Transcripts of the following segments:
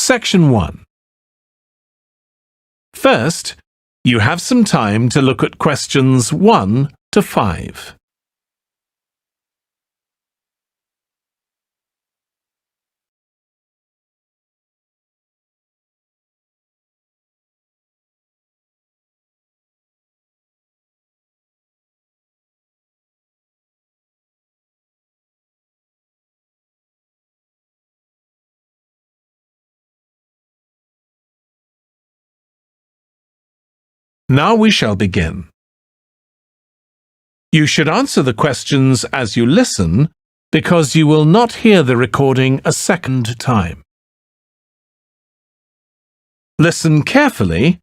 Section 1. First, you have some time to look at questions 1 to 5. Now we shall begin. You should answer the questions as you listen because you will not hear the recording a second time. Listen carefully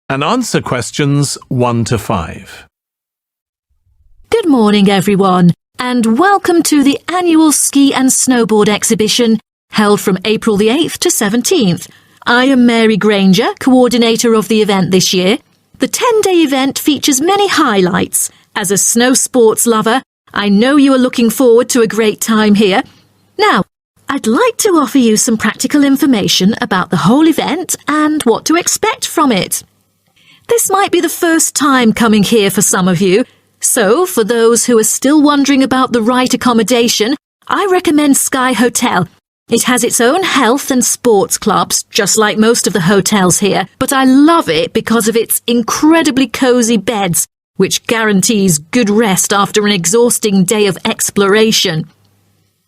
and answer questions 1 to 5. Good morning, everyone, and welcome to the annual Ski and Snowboard exhibition held from April the 8th to 17th. I am Mary Granger, coordinator of the event this year. The 10-day event features many highlights. As a snow sports lover, I know you are looking forward to a great time here. Now, I'd like to offer you some practical information about the whole event and what to expect from it. This might be the first time coming here for some of you, so for those who are still wondering about the right accommodation, I recommend Sky Hotel. It has its own health and sports clubs, just like most of the hotels here, but I love it because of its incredibly cosy beds, which guarantees good rest after an exhausting day of exploration.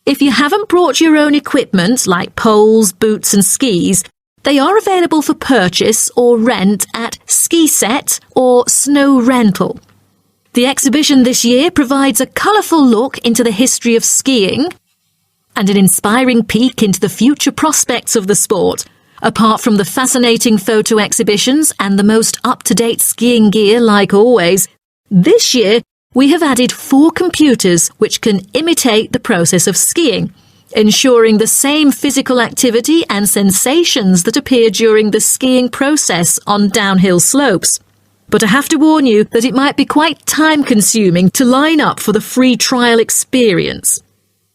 If you haven't brought your own equipment, like poles, boots and skis, they are available for purchase or rent at Ski Set or Snow Rental. The exhibition this year provides a colourful look into the history of skiing, and an inspiring peek into the future prospects of the sport. Apart from the fascinating photo exhibitions and the most up-to-date skiing gear like always, this year we have added 4 computers which can imitate the process of skiing, ensuring the same physical activity and sensations that appear during the skiing process on downhill slopes. But I have to warn you that it might be quite time-consuming to line up for the free trial experience.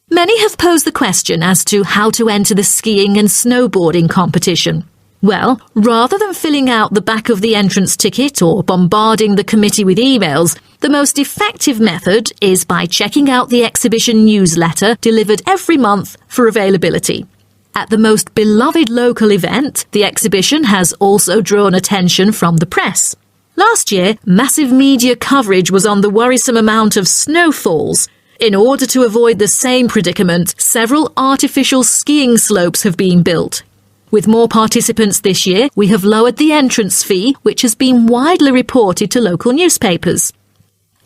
Many have posed the question as to how to enter the skiing and snowboarding competition. Well, rather than filling out the back of the entrance ticket or bombarding the committee with emails, the most effective method is by checking out the exhibition newsletter delivered every month for availability. At the most beloved local event, the exhibition has also drawn attention from the press. Last year, massive media coverage was on the worrisome amount of snowfalls. In order to avoid the same predicament, several artificial skiing slopes have been built. With more participants this year, we have lowered the entrance fee, which has been widely reported to local newspapers.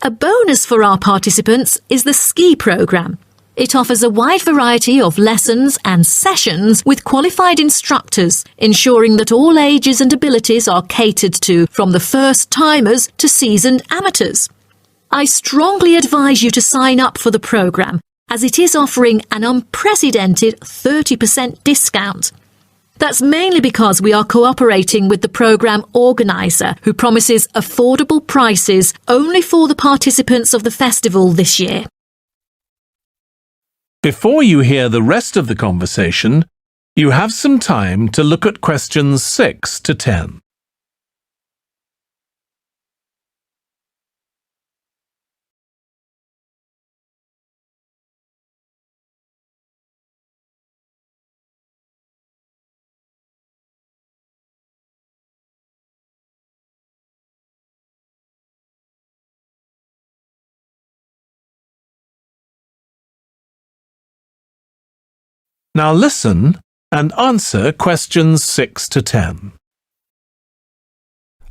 A bonus for our participants is the ski programme. It offers a wide variety of lessons and sessions with qualified instructors, ensuring that all ages and abilities are catered to, from the first-timers to seasoned amateurs. I strongly advise you to sign up for the programme, as it is offering an unprecedented 30% discount. That's mainly because we are cooperating with the programme organiser, who promises affordable prices only for the participants of the festival this year. Before you hear the rest of the conversation, you have some time to look at questions 6 to 10. Now listen and answer questions 6 to 10.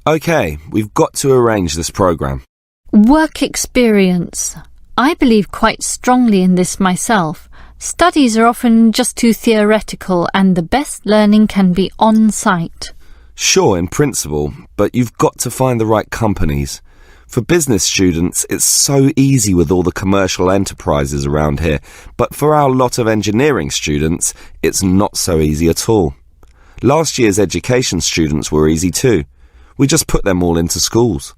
OK, we've got to arrange this programme. Work experience. I believe quite strongly in this myself. Studies are often just too theoretical and the best learning can be on-site. Sure, in principle, but you've got to find the right companies. For business students, it's so easy with all the commercial enterprises around here, but for our lot of engineering students, it's not so easy at all. Last year's education students were easy too. We just put them all into schools.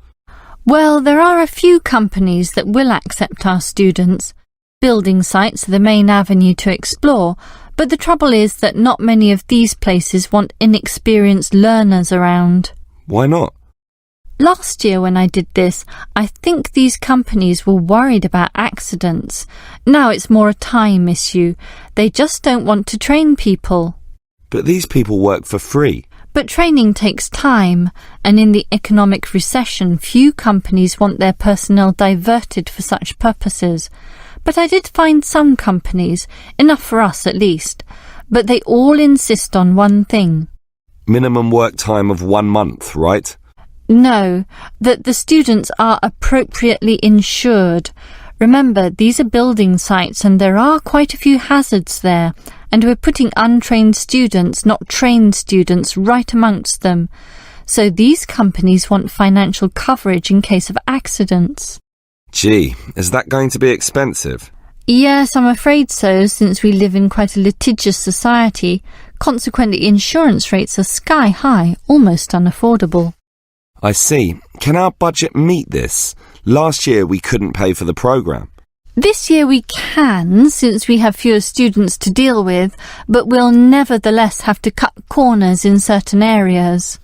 Well, there are a few companies that will accept our students. Building sites are the main avenue to explore, But the trouble is that not many of these places want inexperienced learners around. Why not? Last year when I did this, I think these companies were worried about accidents. Now it's more a time issue. They just don't want to train people. But these people work for free. But training takes time, and in the economic recession, few companies want their personnel diverted for such purposes. But I did find some companies, enough for us at least, but they all insist on one thing. Minimum work time of 1 month, right? No, that the students are appropriately insured. Remember, these are building sites and there are quite a few hazards there, and we're putting untrained students, not trained students, right amongst them. So these companies want financial coverage in case of accidents. Gee, is that going to be expensive? Yes, I'm afraid so, since we live in quite a litigious society. Consequently, insurance rates are sky high, almost unaffordable. I see. Can our budget meet this? Last year we couldn't pay for the programme. This year we can, since we have fewer students to deal with, but we'll nevertheless have to cut corners in certain areas.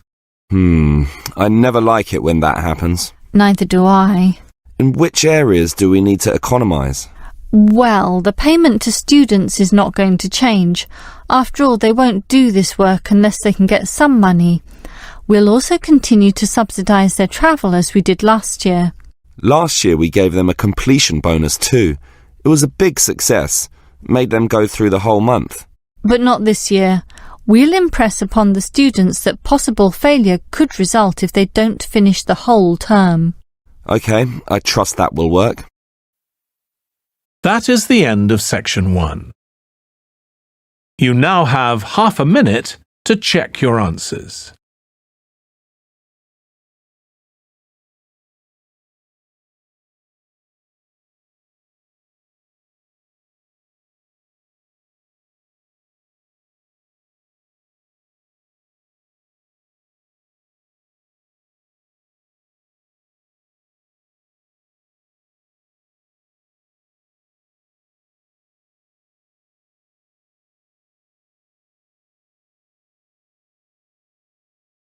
I never like it when that happens. Neither do I. In which areas do we need to economise? Well, the payment to students is not going to change. After all, they won't do this work unless they can get some money. We'll also continue to subsidise their travel as we did last year. Last year we gave them a completion bonus too. It was a big success. Made them go through the whole month. But not this year. We'll impress upon the students that possible failure could result if they don't finish the whole term. OK, I trust that will work. That is the end of section 1. You now have half a minute to check your answers.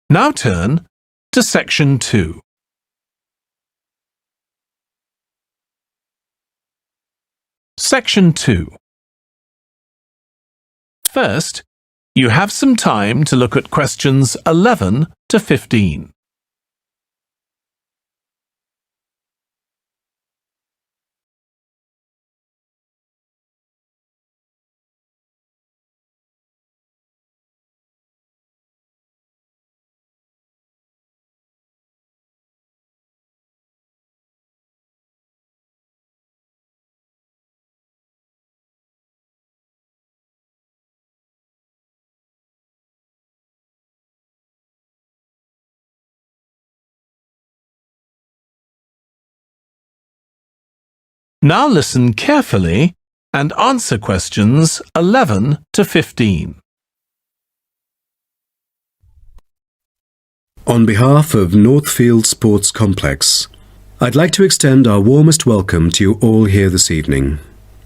Now turn to section 2. Section 2. First, you have some time to look at questions 11 to 15. Now listen carefully and answer questions 11 to 15. On behalf of Northfield Sports Complex, I'd like to extend our warmest welcome to you all here this evening.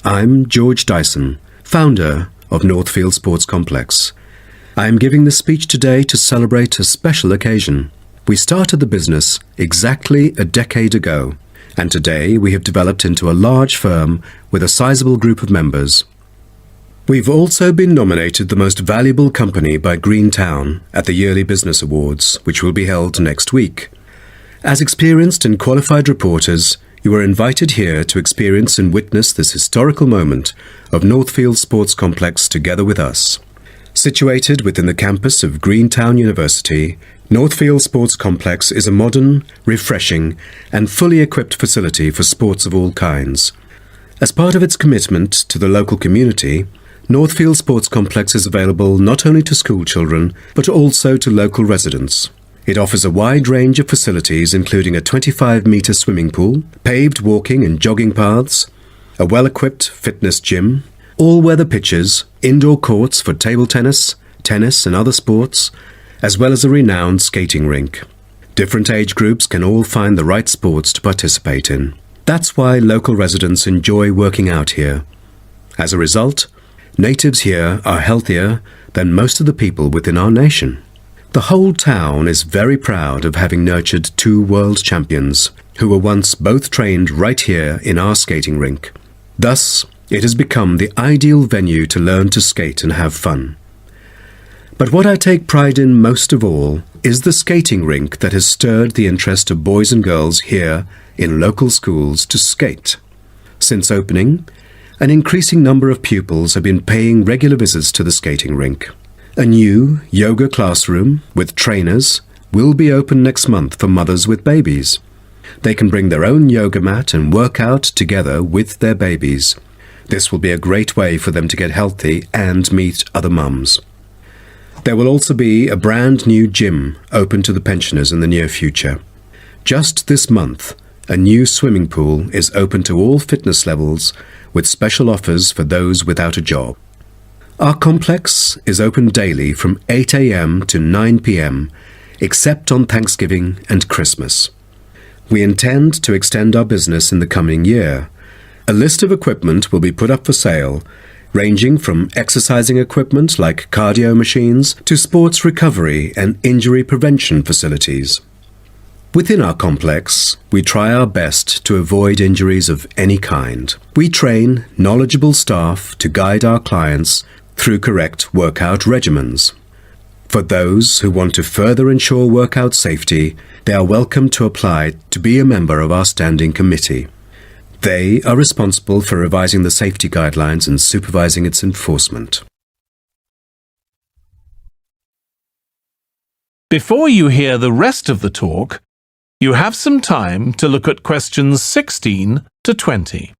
I'm George Dyson, founder of Northfield Sports Complex. I am giving this speech today to celebrate a special occasion. We started the business exactly a decade ago, and today we have developed into a large firm with a sizable group of members. We've also been nominated the most valuable company by Greentown at the Yearly Business Awards, which will be held next week. As experienced and qualified reporters, you are invited here to experience and witness this historical moment of Northfield Sports Complex together with us. Situated within the campus of Greentown University, Northfield Sports Complex is a modern, refreshing and fully equipped facility for sports of all kinds. As part of its commitment to the local community, Northfield Sports Complex is available not only to school children, but also to local residents. It offers a wide range of facilities including a 25-metre swimming pool, paved walking and jogging paths, a well-equipped fitness gym, all-weather pitches, indoor courts for table tennis, tennis and other sports, as well as a renowned skating rink. Different age groups can all find the right sports to participate in. That's why local residents enjoy working out here. As a result, Natives here are healthier than most of the people within our nation. The whole town is very proud of having nurtured two world champions who were once both trained right here in our skating rink. Thus, it has become the ideal venue to learn to skate and have fun. But what I take pride in most of all is the skating rink that has stirred the interest of boys and girls here in local schools to skate. Since opening, an increasing number of pupils have been paying regular visits to the skating rink. A new yoga classroom with trainers will be open next month for mothers with babies. They can bring their own yoga mat and work out together with their babies. This will be a great way for them to get healthy and meet other mums. There will also be a brand new gym open to the pensioners in the near future. Just this month, a new swimming pool is open to all fitness levels with special offers for those without a job. Our complex is open daily from 8 a.m. to 9 p.m. except on Thanksgiving and Christmas. We intend to extend our business in the coming year. A list of equipment will be put up for sale, ranging from exercising equipment like cardio machines to sports recovery and injury prevention facilities. Within our complex, we try our best to avoid injuries of any kind. We train knowledgeable staff to guide our clients through correct workout regimens. For those who want to further ensure workout safety, they are welcome to apply to be a member of our standing committee. They are responsible for revising the safety guidelines and supervising its enforcement. Before you hear the rest of the talk, you have some time to look at questions 16 to 20.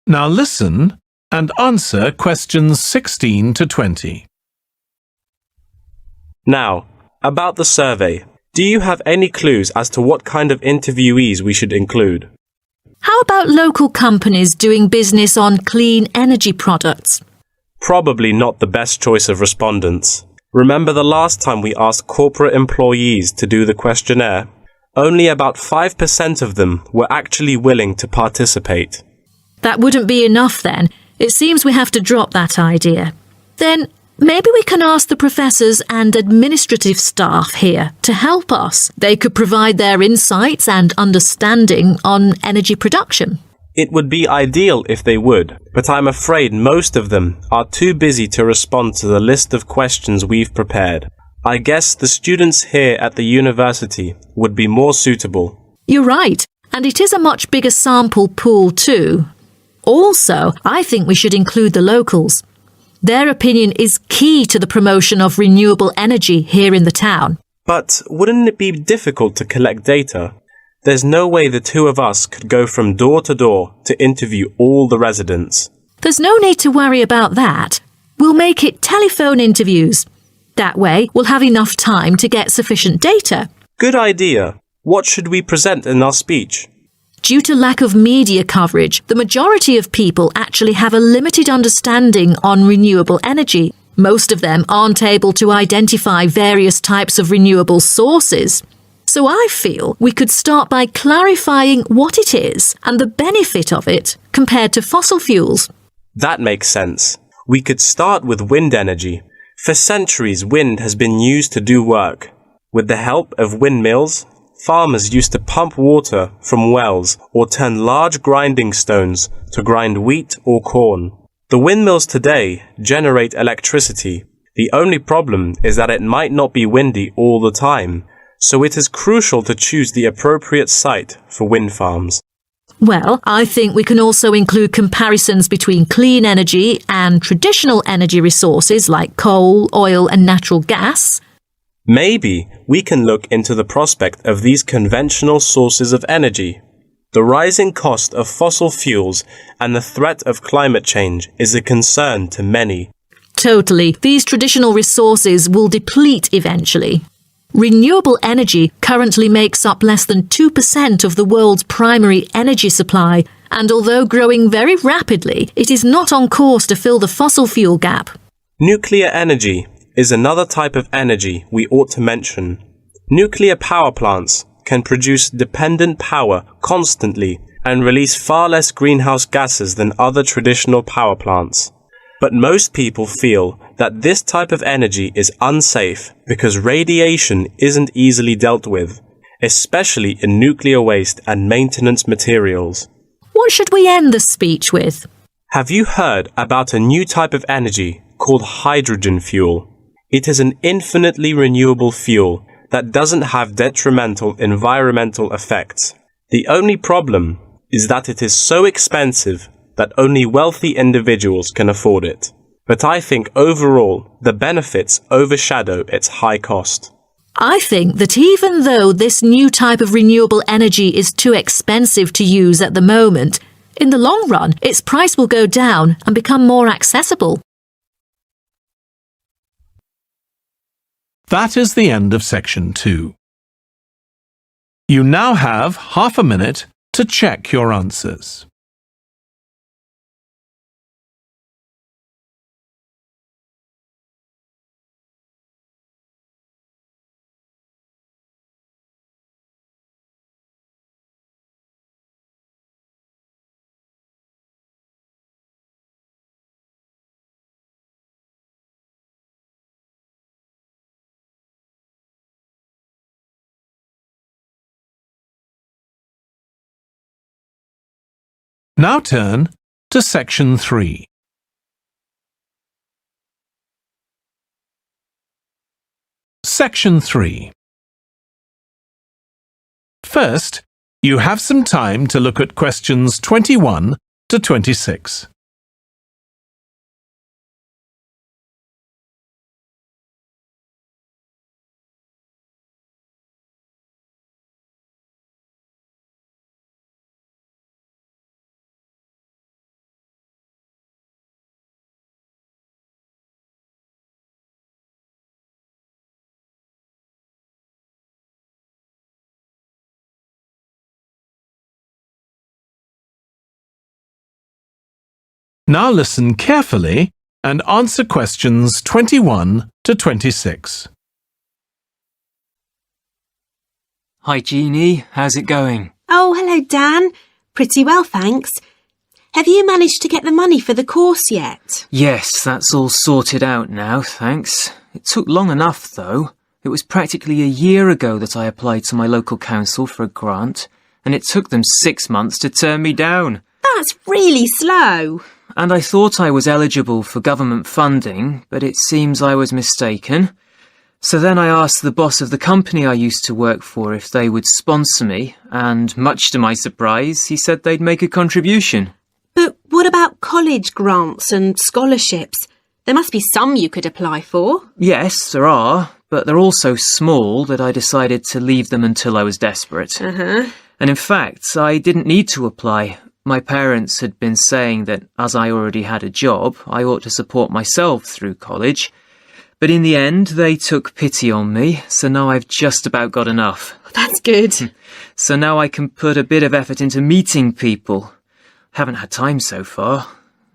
Now listen and answer questions 16 to 20. Now, about the survey, do you have any clues as to what kind of interviewees we should include? How about local companies doing business on clean energy products? Probably not the best choice of respondents. Remember the last time we asked corporate employees to do the questionnaire? Only about 5% of them were actually willing to participate. That wouldn't be enough then. It seems we have to drop that idea. Then maybe we can ask the professors and administrative staff here to help us. They could provide their insights and understanding on energy production. It would be ideal if they would, but I'm afraid most of them are too busy to respond to the list of questions we've prepared. I guess the students here at the university would be more suitable. You're right, and it is a much bigger sample pool too. Also, I think we should include the locals. Their opinion is key to the promotion of renewable energy here in the town. But wouldn't it be difficult to collect data? There's no way the two of us could go from door to door to interview all the residents. There's no need to worry about that. We'll make it telephone interviews. That way, we'll have enough time to get sufficient data. Good idea. What should we present in our speech? Due to lack of media coverage, the majority of people actually have a limited understanding on renewable energy. Most of them aren't able to identify various types of renewable sources. So I feel we could start by clarifying what it is and the benefit of it compared to fossil fuels. That makes sense. We could start with wind energy. For centuries, wind has been used to do work. With the help of windmills, farmers used to pump water from wells or turn large grinding stones to grind wheat or corn. The windmills today generate electricity. The only problem is that it might not be windy all the time, so it is crucial to choose the appropriate site for wind farms. Well, I think we can also include comparisons between clean energy and traditional energy resources like coal, oil and natural gas. Maybe we can look into the prospect of these conventional sources of energy. The rising cost of fossil fuels and the threat of climate change is a concern to many. Totally. These traditional resources will deplete eventually. Renewable energy currently makes up less than 2% of the world's primary energy supply, and although growing very rapidly, it is not on course to fill the fossil fuel gap. Nuclear energy is another type of energy we ought to mention. Nuclear power plants can produce dependent power constantly and release far less greenhouse gases than other traditional power plants. But most people feel that this type of energy is unsafe because radiation isn't easily dealt with, especially in nuclear waste and maintenance materials. What should we end the speech with? Have you heard about a new type of energy called hydrogen fuel? It is an infinitely renewable fuel that doesn't have detrimental environmental effects. The only problem is that it is so expensive that only wealthy individuals can afford it. But I think overall the benefits overshadow its high cost. I think that even though this new type of renewable energy is too expensive to use at the moment, in the long run its price will go down and become more accessible. That is the end of section 2. You now have half a minute to check your answers. Now turn to section 3. Section 3. First, you have some time to look at questions 21 to 26. Now listen carefully and answer questions 21 to 26. Hi Jeannie, how's it going? Oh, hello Dan. Pretty well, thanks. Have you managed to get the money for the course yet? Yes, that's all sorted out now, thanks. It took long enough though. It was practically a year ago that I applied to my local council for a grant, and it took them 6 months to turn me down. That's really slow. And I thought I was eligible for government funding, but it seems I was mistaken. So then I asked the boss of the company I used to work for if they would sponsor me, and much to my surprise, he said they'd make a contribution. But what about college grants and scholarships? There must be some you could apply for. Yes, there are, but they're all so small that I decided to leave them until I was desperate. And in fact, I didn't need to apply. My parents had been saying that as I already had a job, I ought to support myself through college. But in the end, they took pity on me, so now I've just about got enough. That's good. So now I can put a bit of effort into meeting people. Haven't had time so far.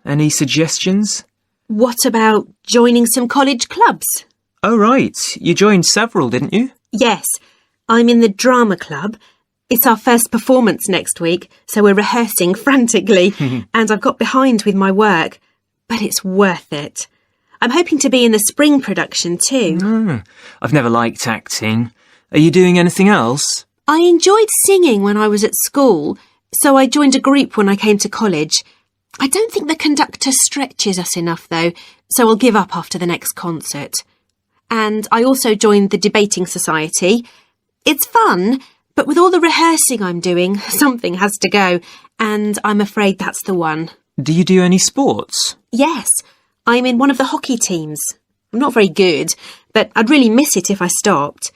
Any suggestions? What about joining some college clubs? Oh, right. You joined several, didn't you? Yes, I'm in the drama club. It's our first performance next week, so we're rehearsing frantically, and I've got behind with my work, but it's worth it. I'm hoping to be in the spring production too. I've never liked acting. Are you doing anything else? I enjoyed singing when I was at school, so I joined a group when I came to college. I don't think the conductor stretches us enough though, so I'll give up after the next concert. And I also joined the debating society. It's fun, but with all the rehearsing I'm doing, something has to go, and I'm afraid that's the one. Do you do any sports? Yes, I'm in one of the hockey teams. I'm not very good, but I'd really miss it if I stopped.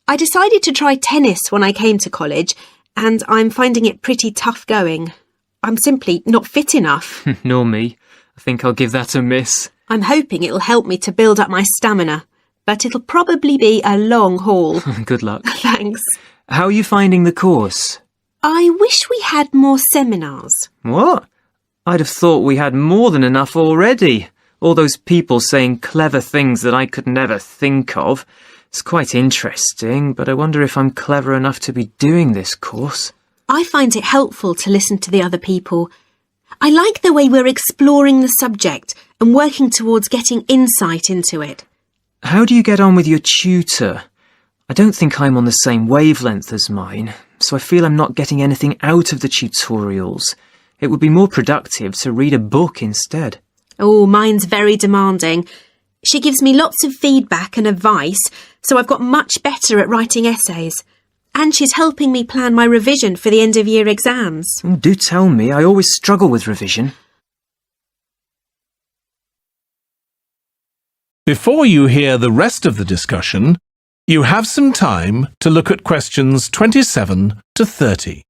I decided to try tennis when I came to college, and I'm finding it pretty tough going. I'm simply not fit enough. Nor me. I think I'll give that a miss. I'm hoping it'll help me to build up my stamina. but it'll probably be a long haul. Good luck. Thanks. How are you finding the course? I wish we had more seminars. What? I'd have thought we had more than enough already. All those people saying clever things that I could never think of. It's quite interesting, but I wonder if I'm clever enough to be doing this course. I find it helpful to listen to the other people. I like the way we're exploring the subject and working towards getting insight into it. How do you get on with your tutor? I don't think I'm on the same wavelength as mine, so I feel I'm not getting anything out of the tutorials. It would be more productive to read a book instead. Oh, mine's very demanding. She gives me lots of feedback and advice, so I've got much better at writing essays. And she's helping me plan my revision for the end-of-year exams. Do tell me, I always struggle with revision. Before you hear the rest of the discussion, you have some time to look at questions 27 to 30.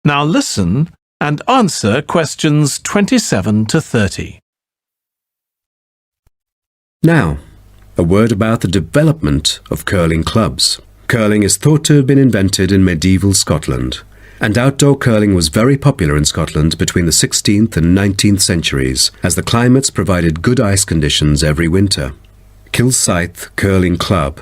Now listen and answer questions 27 to 30. Now, a word about the development of curling clubs. Curling is thought to have been invented in medieval Scotland, and outdoor curling was very popular in Scotland between the 16th and 19th centuries, as the climates provided good ice conditions every winter. Kilsyth Curling Club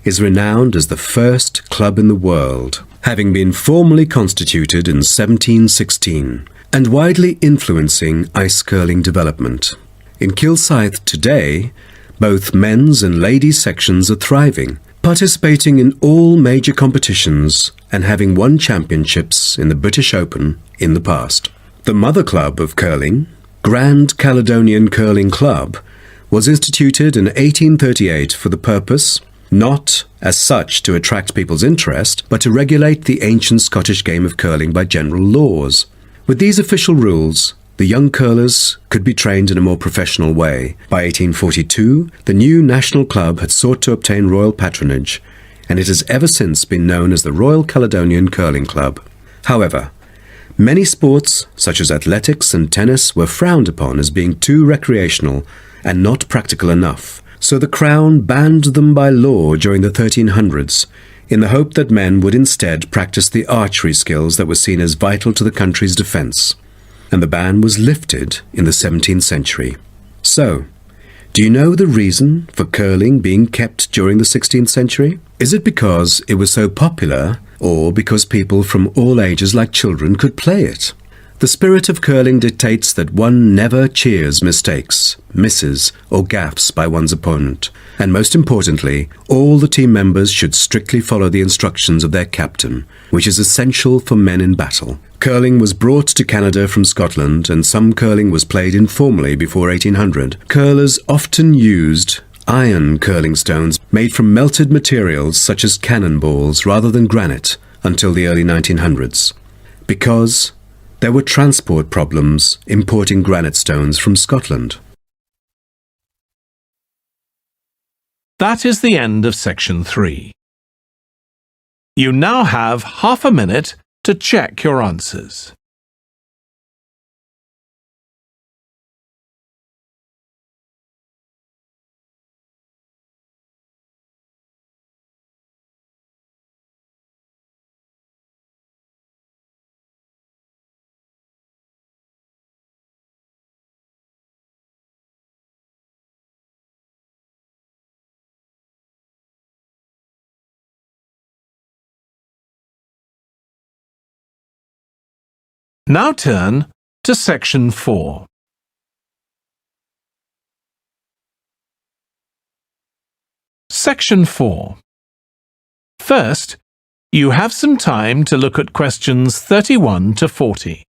is renowned as the first club in the world, having been formally constituted in 1716, and widely influencing ice curling development. In Kilsyth today, both men's and ladies' sections are thriving, participating in all major competitions and having won championships in the British Open in the past. The mother club of curling, Grand Caledonian Curling Club, was instituted in 1838 for the purpose not as such to attract people's interest, but to regulate the ancient Scottish game of curling by general laws. With these official rules, the young curlers could be trained in a more professional way. By 1842, the new national club had sought to obtain royal patronage, and it has ever since been known as the Royal Caledonian Curling Club. However, many sports, such as athletics and tennis, were frowned upon as being too recreational and not practical enough. So the Crown banned them by law during the 1300s, in the hope that men would instead practice the archery skills that were seen as vital to the country's defence. And the ban was lifted in the 17th century. So, do you know the reason for curling being kept during the 16th century? Is it because it was so popular, or because people from all ages like children could play it? The spirit of curling dictates that one never cheers mistakes, misses, or gaffes by one's opponent. And most importantly, all the team members should strictly follow the instructions of their captain, which is essential for men in battle. Curling was brought to Canada from Scotland, and some curling was played informally before 1800. Curlers often used iron curling stones made from melted materials such as cannonballs rather than granite until the early 1900s. Because there were transport problems importing granite stones from Scotland. That is the end of section 3. You now have half a minute to check your answers. Now turn to section 4. Section 4. First, you have some time to look at questions 31 to 40.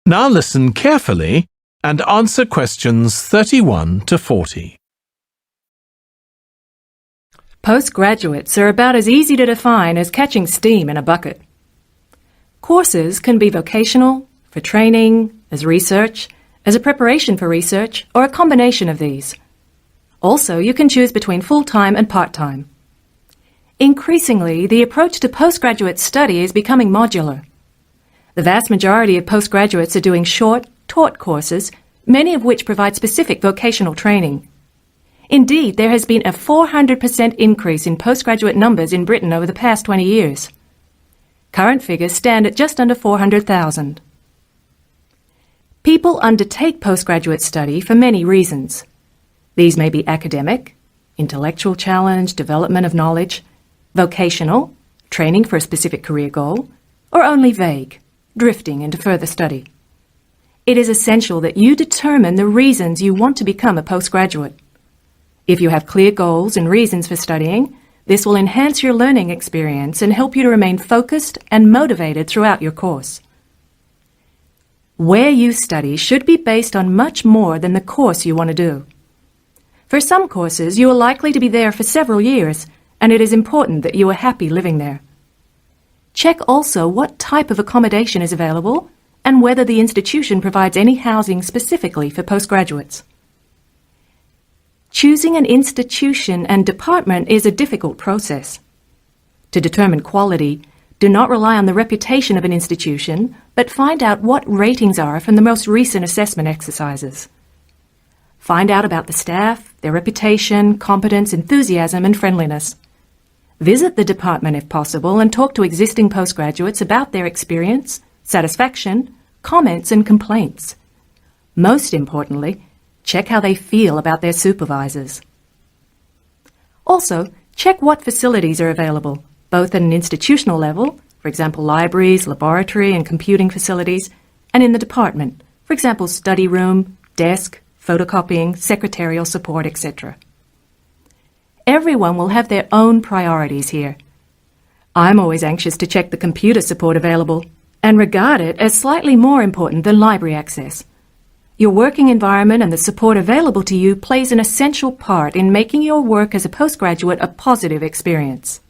Now listen carefully and answer questions 31 to 40. Postgraduates are about as easy to define as catching steam in a bucket. Courses can be vocational, for training, as research, as a preparation for research, or a combination of these. Also, you can choose between full-time and part-time. Increasingly, the approach to postgraduate study is becoming modular. The vast majority of postgraduates are doing short, taught courses, many of which provide specific vocational training. Indeed, there has been a 400% increase in postgraduate numbers in Britain over the past 20 years. Current figures stand at just under 400,000. People undertake postgraduate study for many reasons. These may be academic, intellectual challenge, development of knowledge, vocational, training for a specific career goal, or only vague, drifting into further study. It is essential that you determine the reasons you want to become a postgraduate. If you have clear goals and reasons for studying, this will enhance your learning experience and help you to remain focused and motivated throughout your course. Where you study should be based on much more than the course you want to do. For some courses, you are likely to be there for several years, and it is important that you are happy living there. Check also what type of accommodation is available and whether the institution provides any housing specifically for postgraduates. Choosing an institution and department is a difficult process. To determine quality, do not rely on the reputation of an institution, but find out what ratings are from the most recent assessment exercises. Find out about the staff, their reputation, competence, enthusiasm, and friendliness. Visit the department if possible and talk to existing postgraduates about their experience, satisfaction, comments, and complaints. Most importantly, check how they feel about their supervisors. Also, check what facilities are available, both at an institutional level, for example libraries, laboratory and computing facilities, and in the department, for example study room, desk, photocopying, secretarial support, etc. Everyone will have their own priorities here. I'm always anxious to check the computer support available and regard it as slightly more important than library access. Your working environment and the support available to you plays an essential part in making your work as a postgraduate a positive experience.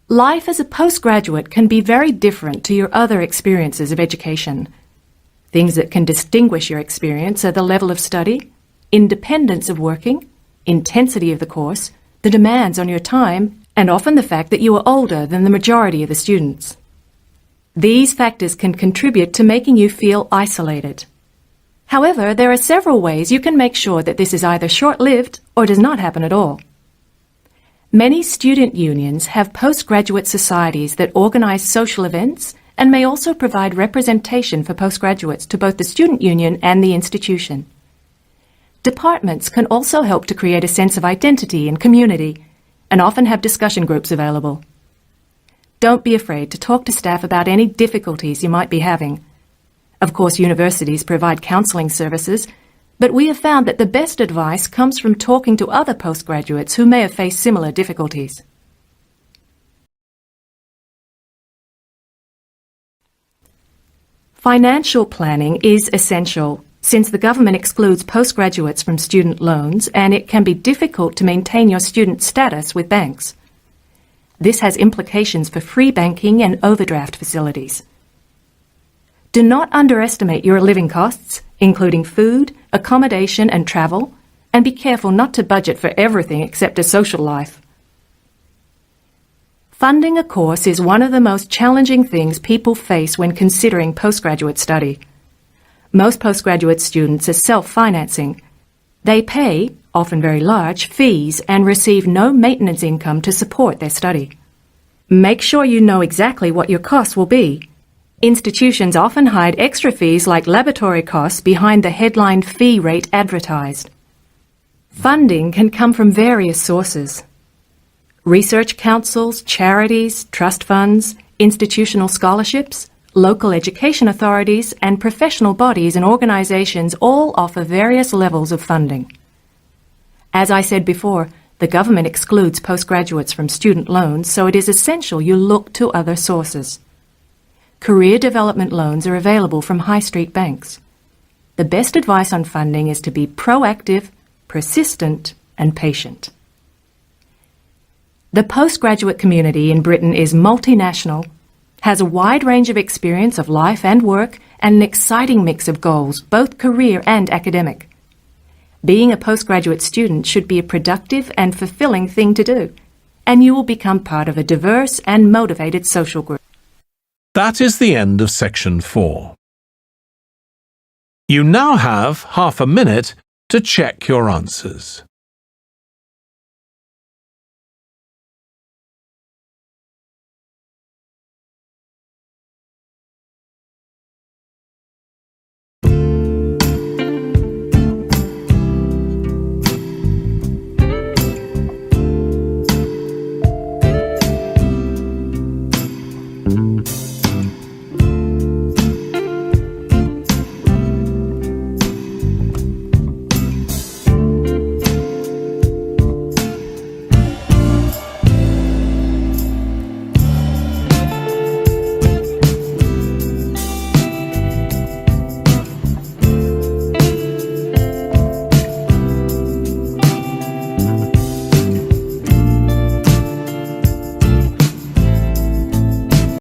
Life as a postgraduate can be very different to your other experiences of education. Things that can distinguish your experience are the level of study, independence of working, intensity of the course, the demands on your time, and often the fact that you are older than the majority of the students. These factors can contribute to making you feel isolated. However, there are several ways you can make sure that this is either short-lived or does not happen at all. Many student unions have postgraduate societies that organize social events and may also provide representation for postgraduates to both the student union and the institution. Departments can also help to create a sense of identity and community and often have discussion groups available. Don't be afraid to talk to staff about any difficulties you might be having. Of course, universities provide counselling services, but we have found that the best advice comes from talking to other postgraduates who may have faced similar difficulties. Financial planning is essential since the government excludes postgraduates from student loans and it can be difficult to maintain your student status with banks. This has implications for free banking and overdraft facilities. Do not underestimate your living costs, including food, accommodation and travel, and be careful not to budget for everything except a social life. Funding a course is one of the most challenging things people face when considering postgraduate study. Most postgraduate students are self-financing. They pay, often very large, fees and receive no maintenance income to support their study. Make sure you know exactly what your costs will be. Institutions often hide extra fees like laboratory costs behind the headline fee rate advertised. Funding can come from various sources. Research councils, charities, trust funds, institutional scholarships, local education authorities, and professional bodies and organizations all offer various levels of funding. As I said before, the government excludes postgraduates from student loans, so it is essential you look to other sources. career development loans are available from high street banks. The best advice on funding is to be proactive, persistent, and patient. The postgraduate community in Britain is multinational, has a wide range of experience of life and work, and an exciting mix of goals, both career and academic. Being a postgraduate student should be a productive and fulfilling thing to do, and you will become part of a diverse and motivated social group. That is the end of section 4. You now have half a minute to check your answers.